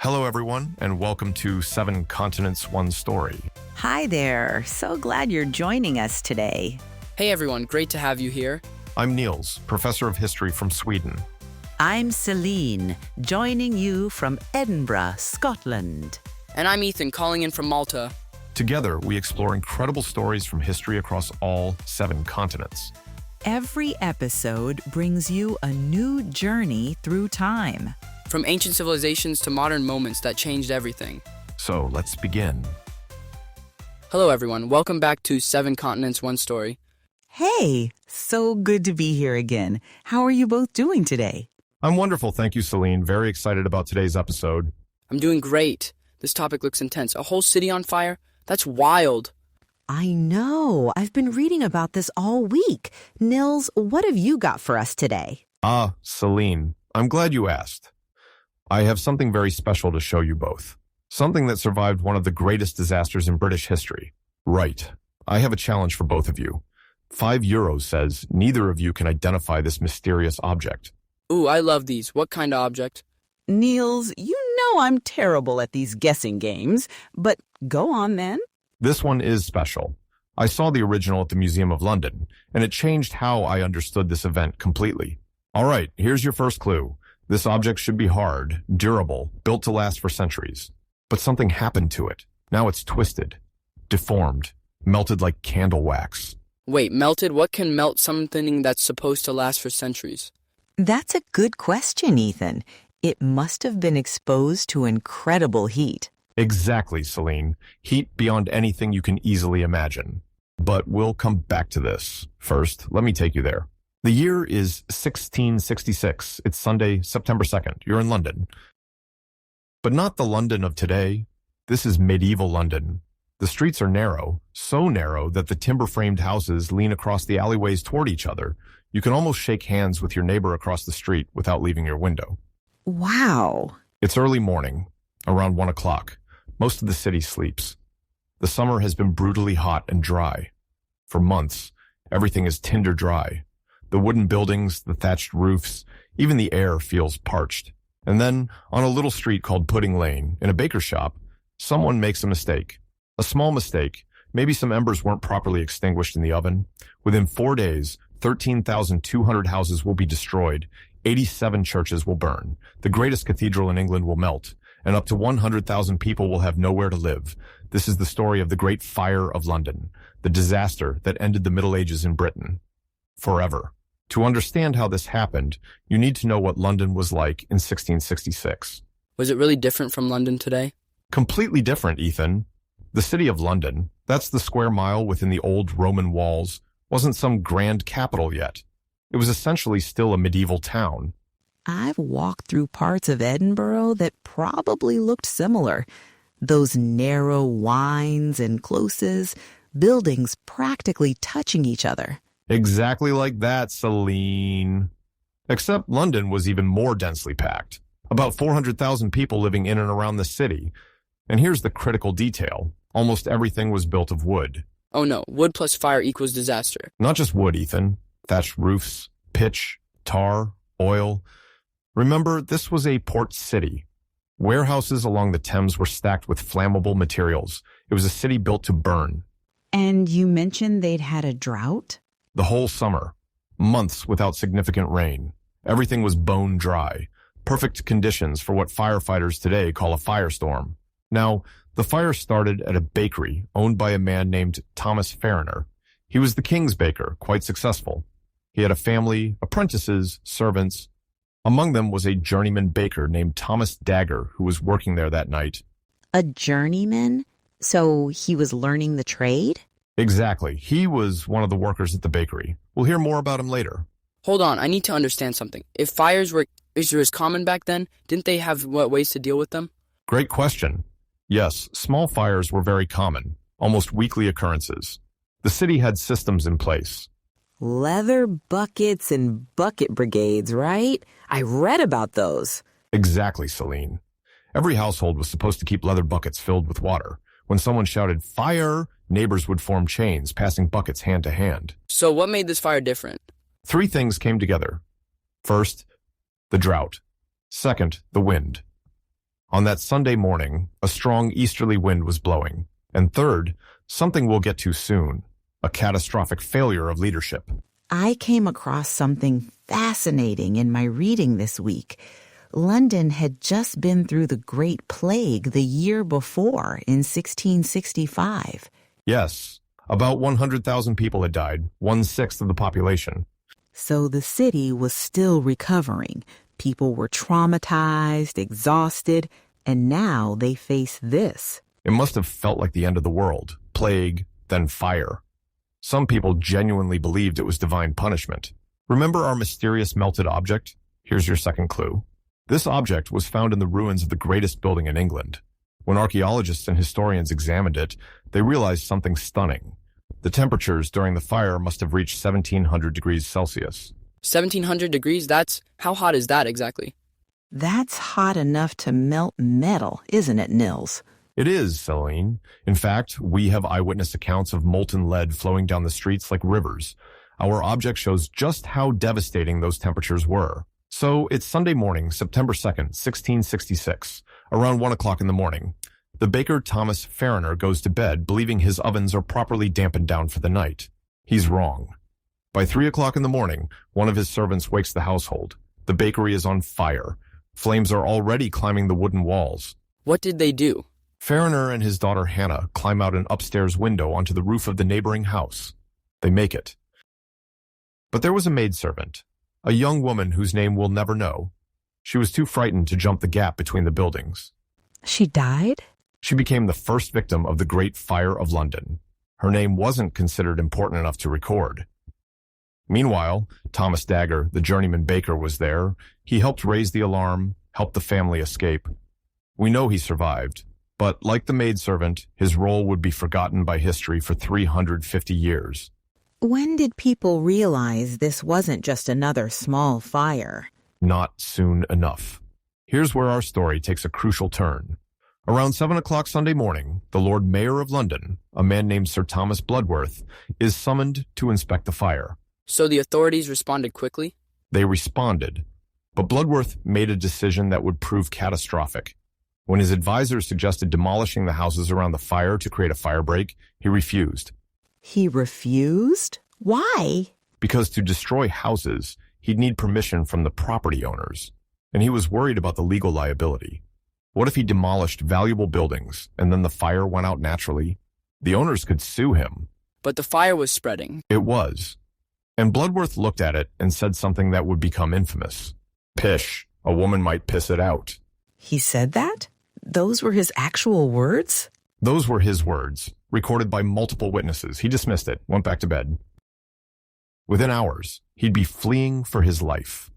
Hello, everyone, and welcome to Seven Continents, One Story. Hi there. So glad you're joining us today. Hey everyone, great to have you here. I'm Niels, professor of history from Sweden. I'm Celine, joining you from Edinburgh, Scotland. And I'm Ethan, calling in from Malta. Together, we explore incredible stories from history across all 7 continents. Every episode brings you a new journey through time. From ancient civilizations to modern moments that changed everything. So let's begin. Hello everyone, welcome back to 7 Continents, One Story. Hey, so good to be here again. How are you both doing today? I'm wonderful, thank you, Celine. Very excited about today's episode. I'm doing great. This topic looks intense. A whole city on fire? That's wild. I know. I've been reading about this all week. Nils, what have you got for us today? Celine, I'm glad you asked. I have something very special to show you both. Something that survived one of the greatest disasters in British history. Right. I have a challenge for both of you. €5 says neither of you can identify this mysterious object. Ooh, I love these. What kind of object? Niels, you know I'm terrible at these guessing games, but go on then. This one is special. I saw the original at the Museum of London, and it changed how I understood this event completely. All right, here's your first clue. This object should be hard, durable, built to last for centuries. But something happened to it. Now it's twisted, deformed, melted like candle wax. Wait, melted? What can melt something that's supposed to last for centuries? That's a good question, Ethan. It must have been exposed to incredible heat. Exactly, Celine. Heat beyond anything you can easily imagine. But we'll come back to this. First, let me take you there. The year is 1666. It's Sunday, September 2nd. You're in London. But not the London of today. This is medieval London. The streets are narrow, so narrow that the timber-framed houses lean across the alleyways toward each other. You can almost shake hands with your neighbor across the street without leaving your window. Wow. It's early morning, around 1 o'clock. Most of the city sleeps. The summer has been brutally hot and dry. For months, everything is tinder dry. The wooden buildings, the thatched roofs, even the air feels parched. And then, on a little street called Pudding Lane, in a baker's shop, someone makes a mistake. A small mistake. Maybe some embers weren't properly extinguished in the oven. Within 4 days, 13,200 houses will be destroyed. 87 churches will burn. The greatest cathedral in England will melt. And up to 100,000 people will have nowhere to live. This is the story of the Great Fire of London, the disaster that ended the Middle Ages in Britain. Forever. To understand how this happened, you need to know what London was like in 1666. Was it really different from London today? Completely different, Ethan. The city of London, that's the square mile within the old Roman walls, wasn't some grand capital yet. It was essentially still a medieval town. I've walked through parts of Edinburgh that probably looked similar. Those narrow wynds and closes, buildings practically touching each other. Exactly like that, Celine. Except London was even more densely packed. About 400,000 people living in and around the city. And here's the critical detail. Almost everything was built of wood. Oh no, wood plus fire equals disaster. Not just wood, Ethan. Thatched roofs, pitch, tar, oil. Remember, this was a port city. Warehouses along the Thames were stacked with flammable materials. It was a city built to burn. And you mentioned they'd had a drought? The whole summer. Months without significant rain. Everything was bone dry. Perfect conditions for what firefighters today call a firestorm. Now, the fire started at a bakery owned by a man named Thomas Dagger. He was the king's baker, quite successful. He had a family, apprentices, servants. Among them was a journeyman baker named Thomas Dagger, who was working there that night. A journeyman? So he was learning the trade? Exactly. He was one of the workers at the bakery. We'll hear more about him later. Hold on, I need to understand something. If fires were as common back then, didn't they have ways to deal with them? Great question. Yes, small fires were very common, almost weekly occurrences. The city had systems in place. Leather buckets and bucket brigades, right? I read about those. Exactly, Celine. Every household was supposed to keep leather buckets filled with water. When someone shouted, "Fire!" neighbors would form chains, passing buckets hand to hand. So what made this fire different? 3 things came together. First, the drought. Second, the wind. On that Sunday morning, a strong easterly wind was blowing. And third, something we'll get to soon, a catastrophic failure of leadership. I came across something fascinating in my reading this week. London had just been through the Great Plague the year before, in 1665. Yes, about 100,000 people had died, 1/6 of the population. So the city was still recovering. People were traumatized, exhausted, and now they face this. It must have felt like the end of the world. Plague, then fire. Some people genuinely believed it was divine punishment. Remember our mysterious melted object? Here's your second clue. This object was found in the ruins of the greatest building in England. When archaeologists and historians examined it, they realized something stunning. The temperatures during the fire must have reached 1700 degrees Celsius. 1700 degrees? How hot is that exactly? That's hot enough to melt metal, isn't it, Nils? It is, Celine. In fact, we have eyewitness accounts of molten lead flowing down the streets like rivers. Our object shows just how devastating those temperatures were. So it's Sunday morning, September 2nd, 1666, around 1 o'clock in the morning. The baker Thomas Dagger goes to bed believing his ovens are properly dampened down for the night. He's wrong. By 3 o'clock in the morning, one of his servants wakes the household. The bakery is on fire. Flames are already climbing the wooden walls. What did they do? Dagger and his daughter Hannah climb out an upstairs window onto the roof of the neighboring house. They make it. But there was a maidservant, a young woman whose name we'll never know. She was too frightened to jump the gap between the buildings. She died? She became the first victim of the Great Fire of London. Her name wasn't considered important enough to record. Meanwhile, Thomas Dagger, the journeyman baker, was there. He helped raise the alarm, helped the family escape. We know he survived, but like the maidservant, his role would be forgotten by history for 350 years. When did people realize this wasn't just another small fire? Not soon enough. Here's where our story takes a crucial turn. Around 7 o'clock Sunday morning, the Lord Mayor of London, a man named Sir Thomas Bloodworth, is summoned to inspect the fire. So the authorities responded quickly? They responded, but Bloodworth made a decision that would prove catastrophic. When his advisors suggested demolishing the houses around the fire to create a firebreak, he refused. He refused? Why? Because to destroy houses, he'd need permission from the property owners, and he was worried about the legal liability. What if he demolished valuable buildings and then the fire went out naturally? The owners could sue him. But the fire was spreading. It was. And Bloodworth looked at it and said something that would become infamous. Pish, a woman might piss it out. He said that? Those were his actual words? Those were his words, recorded by multiple witnesses. He dismissed it, went back to bed. Within hours, he'd be fleeing for his life.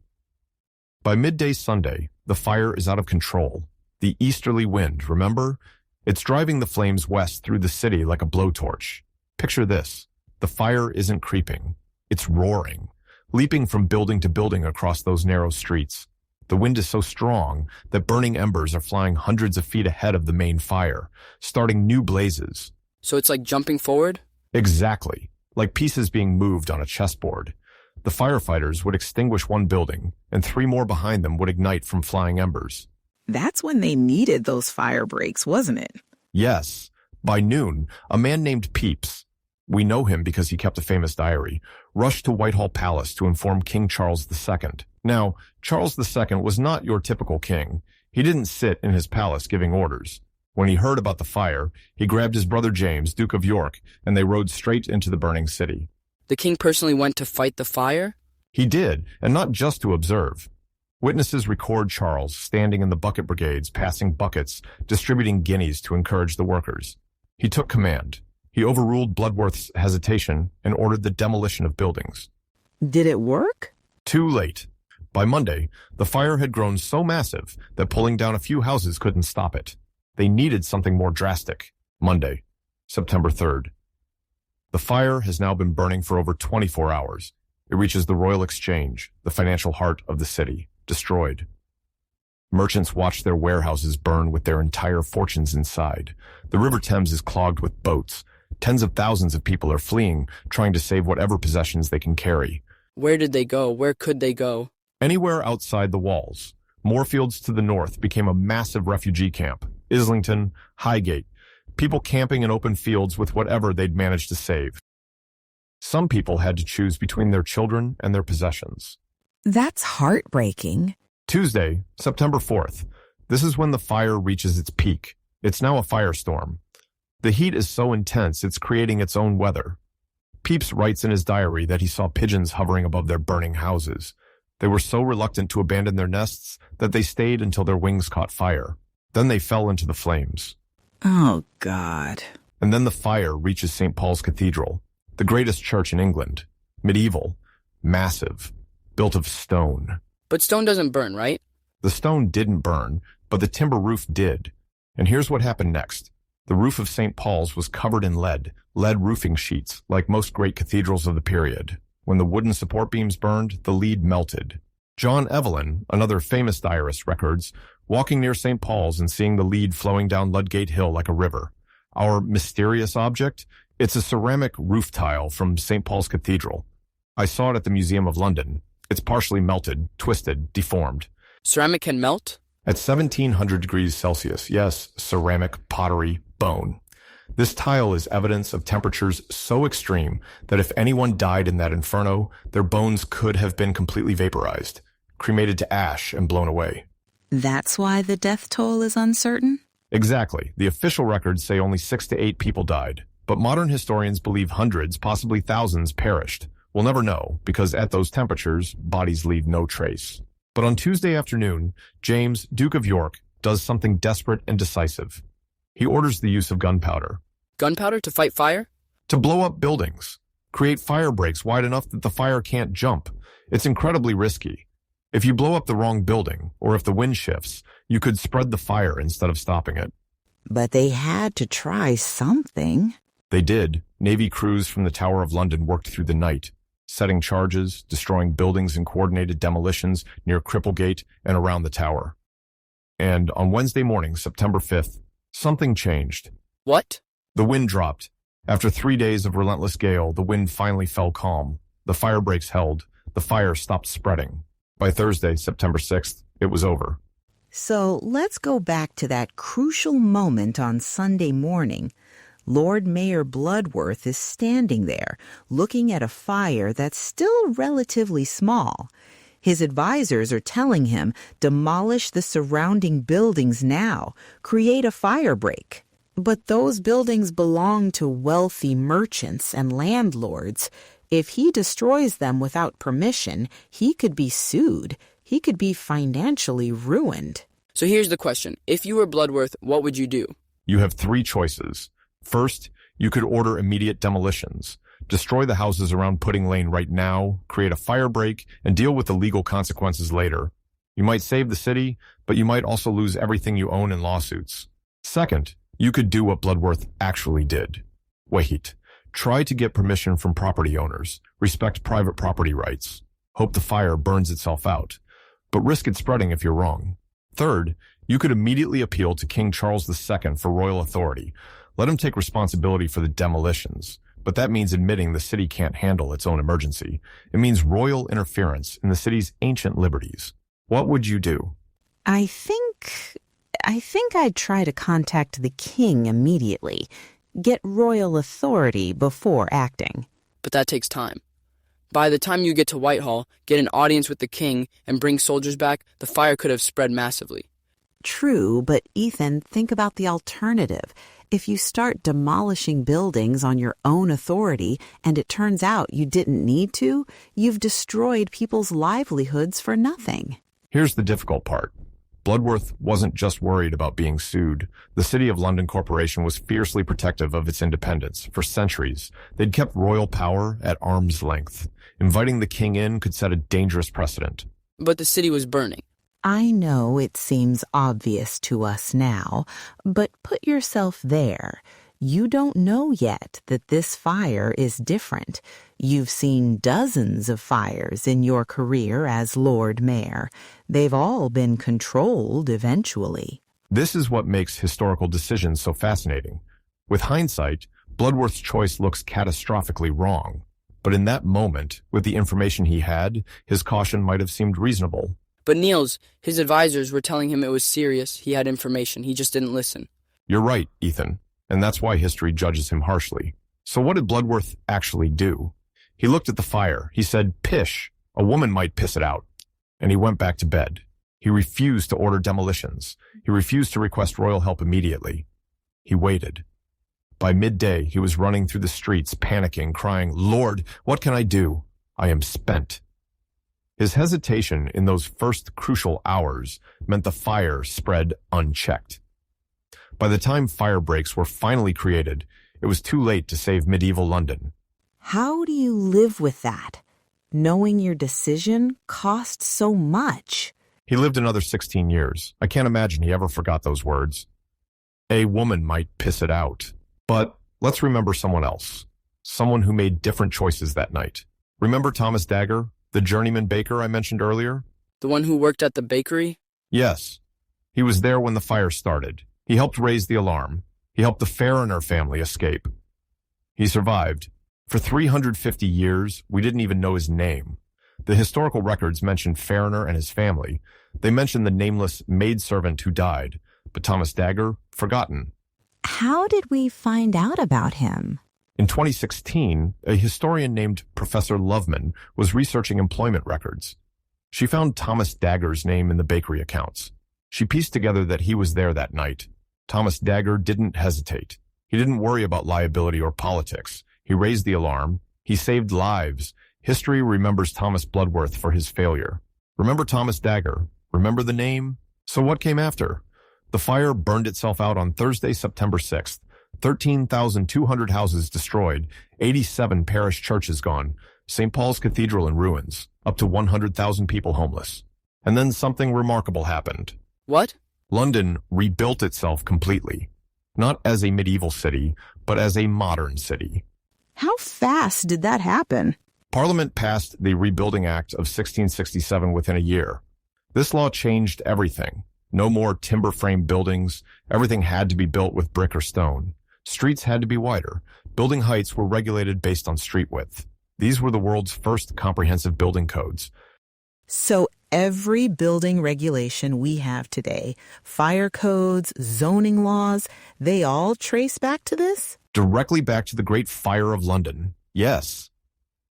By midday Sunday, the fire is out of control. The easterly wind, remember? It's driving the flames west through the city like a blowtorch. Picture this. The fire isn't creeping. It's roaring, leaping from building to building across those narrow streets. The wind is so strong that burning embers are flying hundreds of feet ahead of the main fire, starting new blazes. So it's like jumping forward? Exactly, like pieces being moved on a chessboard. The firefighters would extinguish one building, and 3 more behind them would ignite from flying embers. That's when they needed those fire breaks, wasn't it? Yes. By noon, a man named Pepys, we know him because he kept a famous diary, rushed to Whitehall Palace to inform King Charles II. Now, Charles II was not your typical king. He didn't sit in his palace giving orders. When he heard about the fire, he grabbed his brother James, Duke of York, and they rode straight into the burning city. The king personally went to fight the fire? He did, and not just to observe. Witnesses record Charles standing in the bucket brigades, passing buckets, distributing guineas to encourage the workers. He took command. He overruled Bloodworth's hesitation and ordered the demolition of buildings. Did it work? Too late. By Monday, the fire had grown so massive that pulling down a few houses couldn't stop it. They needed something more drastic. Monday, September 3rd. The fire has now been burning for over 24 hours. It reaches the Royal Exchange, the financial heart of the city, destroyed. Merchants watch their warehouses burn with their entire fortunes inside. The River Thames is clogged with boats. Tens of thousands of people are fleeing, trying to save whatever possessions they can carry. Where did they go? Where could they go? Anywhere outside the walls. Moorfields to the north became a massive refugee camp. Islington, Highgate, people camping in open fields with whatever they'd managed to save. Some people had to choose between their children and their possessions. That's heartbreaking. Tuesday, September 4th. This is when the fire reaches its peak. It's now a firestorm. The heat is so intense, it's creating its own weather. Pepys writes in his diary that he saw pigeons hovering above their burning houses. They were so reluctant to abandon their nests that they stayed until their wings caught fire. Then they fell into the flames. Oh, God. And then the fire reaches St. Paul's Cathedral, the greatest church in England. Medieval, massive, built of stone. But stone doesn't burn, right? The stone didn't burn, but the timber roof did. And here's what happened next. The roof of St. Paul's was covered in lead roofing sheets, like most great cathedrals of the period. When the wooden support beams burned, the lead melted. John Evelyn, another famous diarist, records, walking near St. Paul's and seeing the lead flowing down Ludgate Hill like a river. Our mysterious object? It's a ceramic roof tile from St. Paul's Cathedral. I saw it at the Museum of London. It's partially melted, twisted, deformed. Ceramic can melt? At 1700 degrees Celsius, yes, ceramic, pottery, bone. This tile is evidence of temperatures so extreme that if anyone died in that inferno, their bones could have been completely vaporized, cremated to ash and blown away. That's why the death toll is uncertain? Exactly. The official records say only 6 to 8 people died, but modern historians believe hundreds, possibly thousands, perished. We'll never know, because at those temperatures, bodies leave no trace. But on Tuesday afternoon, James, Duke of York, does something desperate and decisive. He orders the use of gunpowder. Gunpowder to fight fire? To blow up buildings. Create fire breaks wide enough that the fire can't jump. It's incredibly risky. If you blow up the wrong building, or if the wind shifts, you could spread the fire instead of stopping it. But they had to try something. They did. Navy crews from the Tower of London worked through the night, setting charges, destroying buildings and coordinated demolitions near Cripplegate and around the tower. And on Wednesday morning, September 5th, something changed. What? The wind dropped. After 3 days of relentless gale, the wind finally fell calm. The fire breaks held. The fire stopped spreading. By Thursday, September 6th, it was over. So let's go back to that crucial moment on Sunday morning. Lord Mayor Bloodworth is standing there, looking at a fire that's still relatively small. His advisors are telling him, demolish the surrounding buildings now, create a fire break. But those buildings belong to wealthy merchants and landlords. If he destroys them without permission, he could be sued. He could be financially ruined. So here's the question. If you were Bloodworth, what would you do? You have 3 choices. First, you could order immediate demolitions. Destroy the houses around Pudding Lane right now, create a fire break, and deal with the legal consequences later. You might save the city, but you might also lose everything you own in lawsuits. Second, you could do what Bloodworth actually did. Wait. Try to get permission from property owners. Respect private property rights. Hope the fire burns itself out. But risk it spreading if you're wrong. Third, you could immediately appeal to King Charles II for royal authority. Let him take responsibility for the demolitions. But that means admitting the city can't handle its own emergency. It means royal interference in the city's ancient liberties. What would you do? I think I'd try to contact the king immediately. Get royal authority before acting. But that takes time. By the time you get to Whitehall, get an audience with the king, and bring soldiers back, the fire could have spread massively. True, but Ethan, think about the alternative. If you start demolishing buildings on your own authority and it turns out you didn't need to, you've destroyed people's livelihoods for nothing. Here's the difficult part. Bloodworth wasn't just worried about being sued. The City of London Corporation was fiercely protective of its independence. For centuries, they'd kept royal power at arm's length. Inviting the king in could set a dangerous precedent. But the city was burning. I know it seems obvious to us now, but put yourself there. You don't know yet that this fire is different. You've seen dozens of fires in your career as Lord Mayor. They've all been controlled eventually. This is what makes historical decisions so fascinating. With hindsight, Bloodworth's choice looks catastrophically wrong. But in that moment, with the information he had, his caution might have seemed reasonable. But Niels, his advisors were telling him it was serious. He had information. He just didn't listen. You're right, Ethan, and that's why history judges him harshly. So what did Bloodworth actually do? He looked at the fire. He said, "Pish, a woman might piss it out." And he went back to bed. He refused to order demolitions. He refused to request royal help immediately. He waited. By midday, he was running through the streets, panicking, crying, "Lord, what can I do? I am spent." His hesitation in those first crucial hours meant the fire spread unchecked. By the time fire breaks were finally created, it was too late to save medieval London. How do you live with that, knowing your decision cost so much? He lived another 16 years. I can't imagine he ever forgot those words. A woman might piss it out. But let's remember someone else. Someone who made different choices that night. Remember Thomas Dagger, the journeyman baker I mentioned earlier? The one who worked at the bakery? Yes. He was there when the fire started. He helped raise the alarm. He helped the Fariner family escape. He survived. For 350 years, we didn't even know his name. The historical records mentioned Fariner and his family. They mentioned the nameless maidservant who died, but Thomas Dagger, forgotten. How did we find out about him? In 2016, a historian named Professor Loveman was researching employment records. She found Thomas Dagger's name in the bakery accounts. She pieced together that he was there that night. Thomas Dagger didn't hesitate. He didn't worry about liability or politics. He raised the alarm. He saved lives. History remembers Thomas Bloodworth for his failure. Remember Thomas Dagger? Remember the name? So what came after? The fire burned itself out on Thursday, September 6th. 13,200 houses destroyed, 87 parish churches gone, St. Paul's Cathedral in ruins, up to 100,000 people homeless. And then something remarkable happened. What? London rebuilt itself completely. Not as a medieval city, but as a modern city. How fast did that happen? Parliament passed the Rebuilding Act of 1667 within a year. This law changed everything. No more timber frame buildings. Everything had to be built with brick or stone. Streets had to be wider. Building heights were regulated based on street width. These were the world's first comprehensive building codes. So every building regulation we have today, fire codes, zoning laws, they all trace back to this? Directly back to the Great Fire of London. Yes.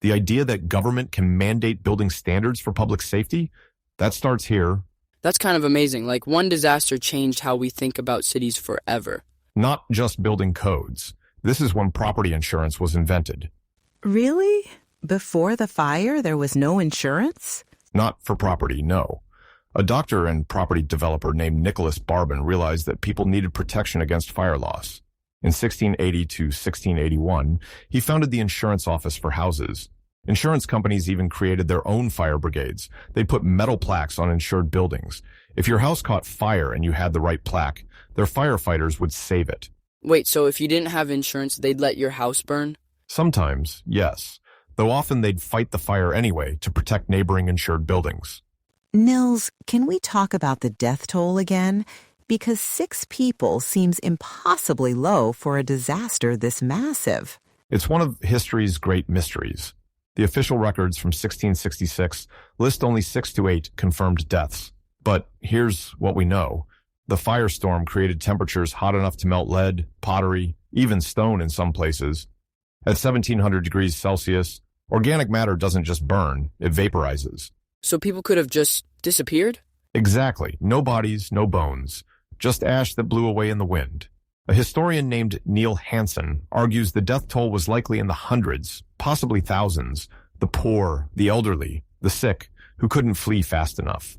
The idea that government can mandate building standards for public safety, that starts here. That's kind of amazing. Like, one disaster changed how we think about cities forever. Not just building codes. This is when property insurance was invented. Really? Before the fire, there was no insurance? Not for property, no. A doctor and property developer named Nicholas Barbin realized that people needed protection against fire loss. In 1680 to 1681, he founded the insurance office for houses. Insurance companies even created their own fire brigades. They'd put metal plaques on insured buildings. If your house caught fire and you had the right plaque, their firefighters would save it. Wait, so if you didn't have insurance, they'd let your house burn? Sometimes, yes. Though often they'd fight the fire anyway to protect neighboring insured buildings. Nils, can we talk about the death toll again? Because 6 people seems impossibly low for a disaster this massive. It's one of history's great mysteries. The official records from 1666 list only 6 to 8 confirmed deaths. But here's what we know. The firestorm created temperatures hot enough to melt lead, pottery, even stone in some places. At 1700 degrees Celsius, organic matter doesn't just burn, it vaporizes. So people could have just disappeared? Exactly. No bodies, no bones. Just ash that blew away in the wind. A historian named Neil Hansen argues the death toll was likely in the hundreds, possibly thousands. The poor, the elderly, the sick, who couldn't flee fast enough.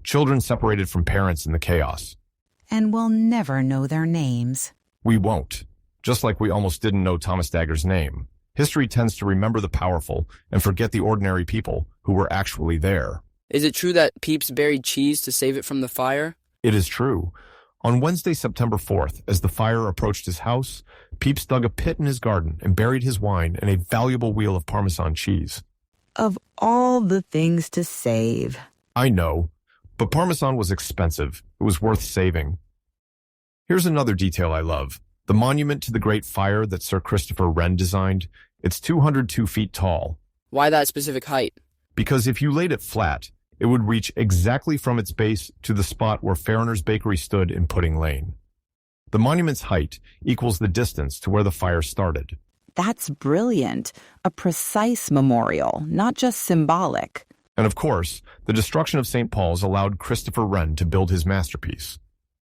Children separated from parents in the chaos. And we'll never know their names. We won't. Just like we almost didn't know Thomas Dagger's name. History tends to remember the powerful and forget the ordinary people who were actually there. Is it true that Pepys buried cheese to save it from the fire? It is true. On Wednesday, September 4th, as the fire approached his house, Pepys dug a pit in his garden and buried his wine and a valuable wheel of Parmesan cheese. Of all the things to save. I know, but Parmesan was expensive. It was worth saving. Here's another detail I love. The monument to the Great Fire that Sir Christopher Wren designed, it's 202 feet tall. Why that specific height? Because if you laid it flat, It would reach exactly from its base to the spot where Farriner's Bakery stood in Pudding Lane. The monument's height equals the distance to where the fire started. That's brilliant. A precise memorial, not just symbolic. And of course, the destruction of St. Paul's allowed Christopher Wren to build his masterpiece.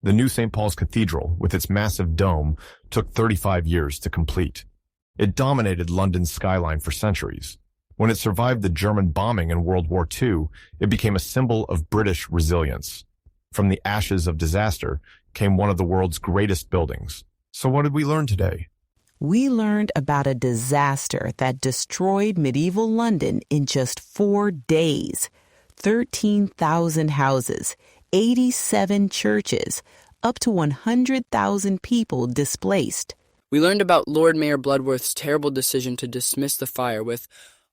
The new St. Paul's Cathedral, with its massive dome, took 35 years to complete. It dominated London's skyline for centuries. When it survived the German bombing in World War II, it became a symbol of British resilience. From the ashes of disaster came one of the world's greatest buildings. So what did we learn today? We learned about a disaster that destroyed medieval London in just 4 days. 13,000 houses, 87 churches, up to 100,000 people displaced. We learned about Lord Mayor Bloodworth's terrible decision to dismiss the fire with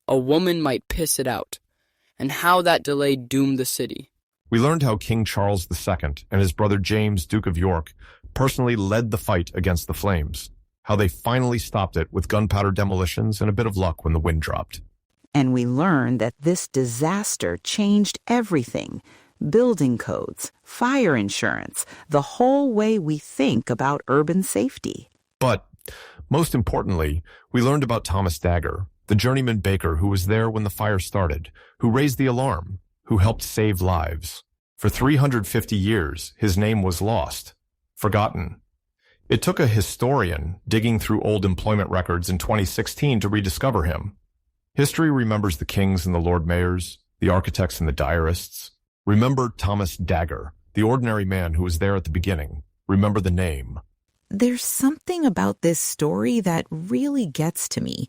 "a woman might piss it out," and how that delay doomed the city. We learned how King Charles II and his brother James, Duke of York, personally led the fight against the flames, how they finally stopped it with gunpowder demolitions and a bit of luck when the wind dropped. And we learned that this disaster changed everything. Building codes, fire insurance, the whole way we think about urban safety. But, most importantly, we learned about Thomas Dagger, the journeyman baker who was there when the fire started, who raised the alarm, who helped save lives. For 350 years, his name was lost, forgotten. It took a historian digging through old employment records in 2016 to rediscover him. History remembers the kings and the lord mayors, the architects and the diarists. Remember Thomas Dagger, the ordinary man who was there at the beginning. Remember the name. There's something about this story that really gets to me.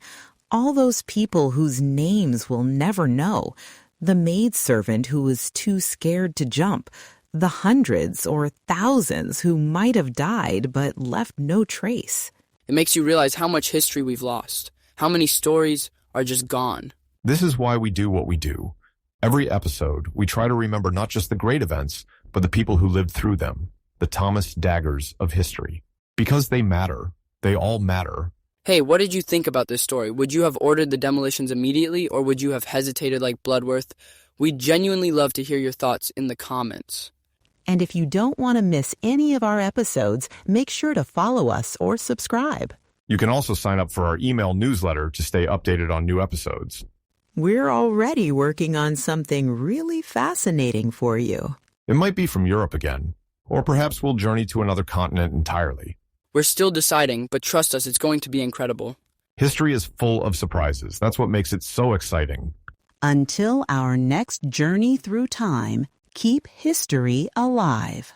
All those people whose names we'll never know. The maidservant who was too scared to jump. The hundreds or thousands who might have died but left no trace. It makes you realize how much history we've lost, how many stories are just gone. This is why we do what we do. Every episode, we try to remember not just the great events, but the people who lived through them, the Thomas Daggers of history. Because they matter. They all matter. Hey, what did you think about this story? Would you have ordered the demolitions immediately, or would you have hesitated like Bloodworth? We'd genuinely love to hear your thoughts in the comments. And if you don't want to miss any of our episodes, make sure to follow us or subscribe. You can also sign up for our email newsletter to stay updated on new episodes. We're already working on something really fascinating for you. It might be from Europe again, or perhaps we'll journey to another continent entirely. We're still deciding, but trust us, it's going to be incredible. History is full of surprises. That's what makes it so exciting. Until our next journey through time, keep history alive.